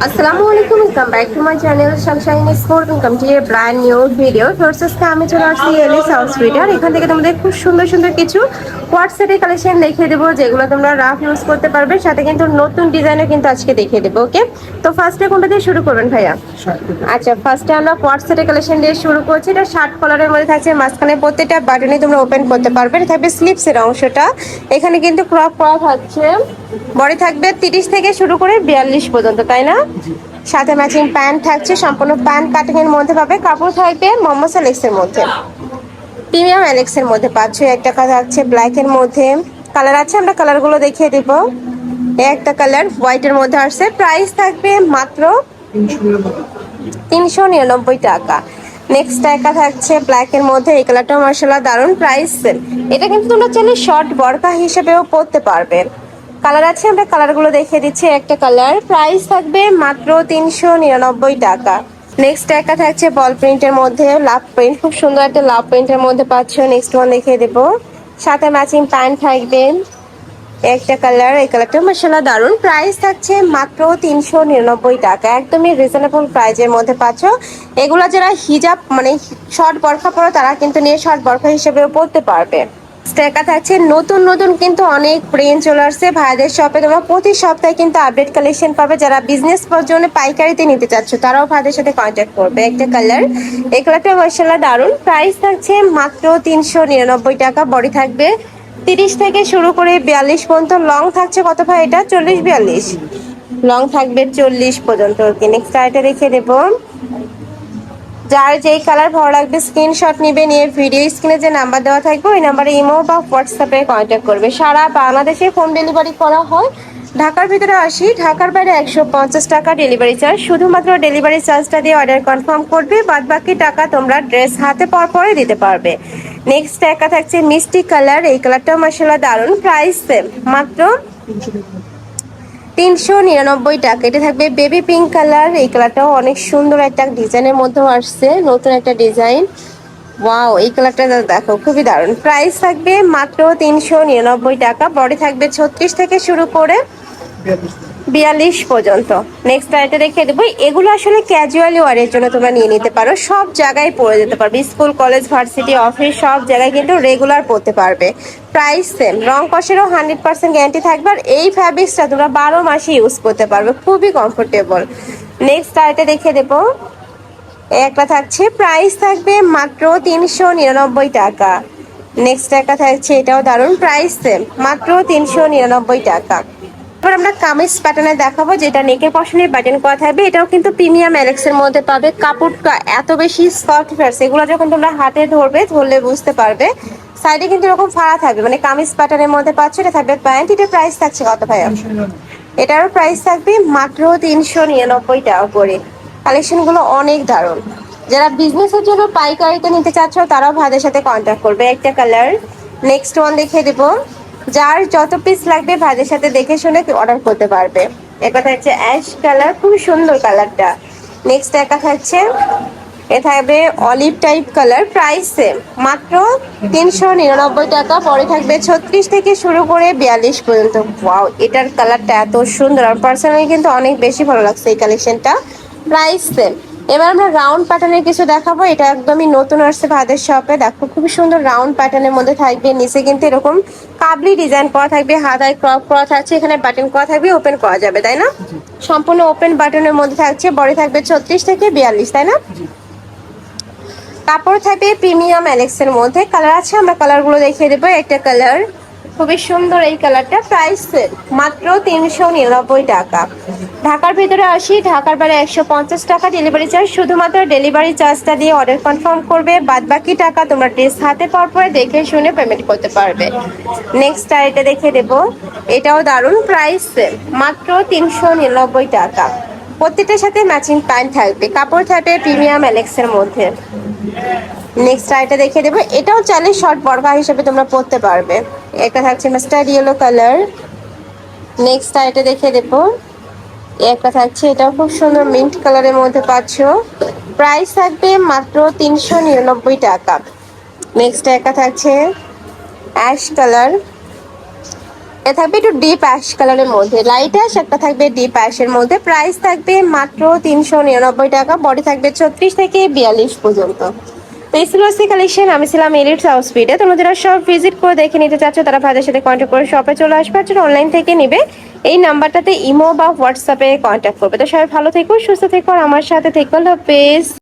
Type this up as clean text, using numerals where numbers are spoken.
আসসালামু আলাইকুম, welcome back to my channel sunshine sport. Welcome to a brand new video. ফোর্সেসকে আমি চলে আসছি এলি সাউথ স্ট্রিটার। এখান থেকে তোমাদের খুব সুন্দর সুন্দর কিছু হোয়াটসঅ্যাপের কালেকশন দেখিয়ে দেবো, যেগুলো তোমরা রাফ ইউজ করতে পারবে, সাথে কিন্তু নতুন ডিজাইনও কিন্তু আজকে দেখিয়ে দেবো। ওকে, তো ফার্স্টে কোনটা দিয়ে শুরু করবেন ভাইয়া? আচ্ছা, ফার্স্টে আমরা হোয়াটসঅ্যাপের কালেকশন দিয়ে শুরু করছি। এটা শার্ট কলারের মধ্যে থাকছে, মাঝখানে প্রত্যেকটা বাটনই তোমরা ওপেন করতে পারবে। এটা থাকবে স্লিপসের অংশটা, এখানে কিন্তু ক্রপ করা থাকছে। বডি থাকবে 30 থেকে শুরু করে 42 পর্যন্ত, তাই না? সাথে ম্যাচিং প্যান্ট থাকছে, সম্পূর্ণ প্যান্ট কাটিং এর মধ্যে পাবে। কাপড় থাকবে মোহাম্মদ এলেক্স এর মধ্যে, প্রিমিয়াম এলেক্স এর মধ্যে পাচ্ছ। একটা কালার থাকছে ব্ল্যাক এর মধ্যে, কালার আছে, আমরা কালার গুলো দেখিয়ে দিব। একটা কালার হোয়াইট এর মধ্যে আসছে, প্রাইস থাকবে মাত্র 399 টাকা। নেক্সট একটা থাকছে ব্ল্যাক এর মধ্যে, এই কালারটা মার্শাল্লাহ দারুন, প্রাইস এটা কিন্তু তোমরা চাইলে শর্ট বরকা হিসেবেও পরতে পারবে। কালার আছে, আমরা কালার গুলো দেখিয়ে দিচ্ছি। একটা কালার, প্রাইস থাকবে মাত্র 399 টাকা। নেক্সট একটা থাকছে বল প্রিন্টের মধ্যে, লাভ প্রিন্ট, খুব সুন্দর একটা লাভ প্রিন্টের মধ্যে পাচ্ছ। নেক্সট ওয়ান দেখিয়ে দেবো, সাথে ম্যাচিং প্যান্ট থাকবে। একটা কালার, এই কালারটা মাশাআল্লাহ দারুন, প্রাইস থাকছে মাত্র 399 টাকা। একদমই রিজনেবল প্রাইজের মধ্যে পাচ্ছ। এগুলো যারা হিজাব মানে শর্ট বরখা পরো, তারা কিন্তু নিয়ে শর্ট বরখা হিসেবেও পরতে পারবে। স্টেকা থাকছে নতুন নতুন কিন্তু অনেক প্রিন্ট চলে আসছে ভাইদের শপে। তোমরা প্রতি সপ্তাহে কিন্তু আপডেট কালেকশন পাবে। যারা বিজনেস জন্য পাইকারিতে নিতে চাচ্ছ, তারাও ভাইদের সাথে কন্ট্যাক্ট করবে। একটা কালার, এই কালারটা মাশাআল্লাহ দারুন, প্রাইস থাকছে মাত্র 399 টাকা। বডি থাকবে 30 থেকে শুরু করে 42 পর্যন্ত। লং থাকছে কত ভাই এটা? 40-42 লং থাকবে, 40 পর্যন্ত। নেক্সট আইটা রেখে দেবো। যার যেই কালার ভালো লাগবে স্ক্রিনশট নিবে, নিয়ে ভিডিও স্ক্রিনে যে নাম্বার দেওয়া থাকবে ওই নাম্বারে ইমো বা হোয়াটসঅ্যাপে কন্ট্যাক্ট করবে। সারা বাংলাদেশে হোম ডেলিভারি করা হয়। ঢাকার ভিতরে 80, ঢাকার বাইরে 150 টাকা ডেলিভারি চার্জ। শুধুমাত্র ডেলিভারি চার্জটা দিয়ে অর্ডার কনফার্ম করবে, বাদ বাকি টাকা তোমরা ড্রেস হাতে পাওয়ার পরে দিতে পারবে। নেক্সট একটা থাকছে মিষ্টি কালার, এই কালারটাও মাশাআল্লাহ দারুন, প্রাইস সেম মাত্র 399 টাকা। এটা থাকবে বেবি পিঙ্ক কালার, এই কালারটাও অনেক সুন্দর একটা ডিজাইনের মধ্যেও আসছে, নতুন একটা ডিজাইন। ওয়াও, এই কালারটা দেখো খুবই দারুণ, প্রাইস থাকবে মাত্র 399 টাকা। বডি থাকবে 36 থেকে শুরু করে 42 পর্যন্ত। নেক্সট আইটা রেখে দেবো। এগুলো আসলে ক্যাজুয়ালি ওয়ারের জন্য তোমরা নিয়ে নিতে পারো, সব জায়গায় পরে যেতে পারবে, স্কুল কলেজ ভার্সিটি অফিস সব জায়গায় কিন্তু রেগুলার পরতে পারবে। প্রাইস সেম, রং কষেরও 100% গ্যারান্টি থাকবে। আর এই ফ্যাব্রিক্সটা তোমরা 12 মাসে ইউজ করতে পারবে, খুবই কমফোর্টেবল। নেক্সট আইটা রেখে দেবো। একটা থাকছে, প্রাইস থাকবে মাত্র 399 টাকা। নেক্সট একটা থাকছে, এটাও দারুণ, প্রাইস সেম মাত্র 399 টাকা। এবার আমরা কামিজ প্যাটার্নে দেখাবো, যেটা নেকের পশনে বাটন করা থাকবে। এটাও কিন্তু প্রিমিয়াম এলেক্স এর মধ্যে পাবে। কাপড়টা এত বেশি সফট ফেয়ার্স, এগুলো যখন তোমরা হাতে ধরলে বুঝতে পারবে। সাইডে কিন্তু এরকম ফাড়া থাকবে, মানে কামিজ প্যাটার্নের মধ্যে পাচ্ছ। এটা থাকবে প্যান্ট। এটার প্রাইস থাকছে কত ভাইয়া? এটারও প্রাইস থাকবে মাত্র 399 টাকা করে। কালেকশন গুলো অনেক দারুণ। যারা বিজনেসের জন্য পাইকারিতে নিতে চাচ্ছ, তারাও ভাইদের সাথে কন্ট্যাক্ট করবে। একটা কালার, নেক্সট ওয়ান দেখিয়ে দেবো। যার যত পিস লাগবে ভাইদের সাথে দেখে শুনে অর্ডার করতে পারবে। একটা থাকছে অ্যাশ কালার, খুব সুন্দর কালারটা। নেক্সট একটা থাকছে, এ থাকবে olive type colour, price same মাত্র 399 টাকা। পরে থাকবে 36 থেকে শুরু করে 42 পর্যন্ত। ওয়াও, এটার কালারটা এত সুন্দর, আর পার্সোনালি কিন্তু অনেক বেশি ভালো লাগছে এই কালেকশনটা। Price same. এবার আমরা রাউন্ড প্যাটার্নের কিছু দেখাবো। এটা একদমই নতুন আসছে ভাদের শপে। দেখো খুবই সুন্দর রাউন্ড প্যাটার্নের মধ্যে থাকবে। নিচে কিন্তু এরকম কাবলি ডিজাইন করা থাকবে, হাতায় ক্রপ করা থাকছে, এখানে বাটন করা থাকবে, ওপেন করা যাবে, তাই না? সম্পূর্ণ ওপেন বাটনের মধ্যে থাকছে। বডি থাকবে 36 থেকে 42, তাই না? কাপড় থাকবে প্রিমিয়াম এলেক্স এর মধ্যে। কালার আছে, আমরা কালার গুলো দেখিয়ে দেবো। একটা কালার খুবই সুন্দর, এই কালারটা, প্রাইস মাত্র 399 টাকা। ঢাকার ভিতরে 80, ঢাকার বাইরে 150 টাকা ডেলিভারি চার্জ। শুধুমাত্র ডেলিভারি চার্জটা দিয়ে অর্ডার কনফার্ম করবে, বাদ বাকি টাকা তোমরা ড্রেস হাতে পাওয়ার পরে দেখে শুনে পেমেন্ট করতে পারবে। নেক্সট এটা দেখিয়ে দেবো। এটাও দারুণ, প্রাইস মাত্র 399 টাকা। প্রত্যেকটার সাথে ম্যাচিং প্যান্ট থাকবে, কাপড় থাকবে প্রিমিয়াম এলেক্স এর মধ্যে। নেক্সট আইটা দেখিয়ে দেবো। এটাও চাইলে শর্ট বরকা হিসেবে তোমরা পরতে পারবে। একটা থাকছে মাস্টার্ড ইয়েলো কালার। নেক্সট আইটা দেখিয়ে দেবো। একটা থাকছে, এটাও খুব সুন্দর মিন্ট কালারের মধ্যে পাচ্ছ। প্রাইস থাকবে মাত্র 399 টাকা। নেক্সট একটা থাকছে অ্যাশ কালার, এটা থাকবে একটু ডিপ অ্যাশ কালারের মধ্যে, লাইট অ্যাশ, একটা থাকবে ডিপ অ্যাশের মধ্যে। প্রাইস থাকবে মাত্র 399 টাকা। বডি থাকবে 36 থেকে 42 পর্যন্ত। তো এই ছিল কালেকশন। আমি ছিলাম এলিট আউটফিটে। তোমরা যারা সব ভিজিট করে দেখে নিতে চাচ্ছ তারা ভাইদের সাথে কন্ট্যাক্ট করে শপে চলে আসবে। আর যারা অনলাইন থেকে নেবে এই নাম্বারটাতে ইমো বা হোয়াটসঅ্যাপে কন্ট্যাক্ট করবে। তো সবাই ভালো থেকো, সুস্থ থেকো, আর আমার সাথে থেকো। আল্লাহ হাফেজ।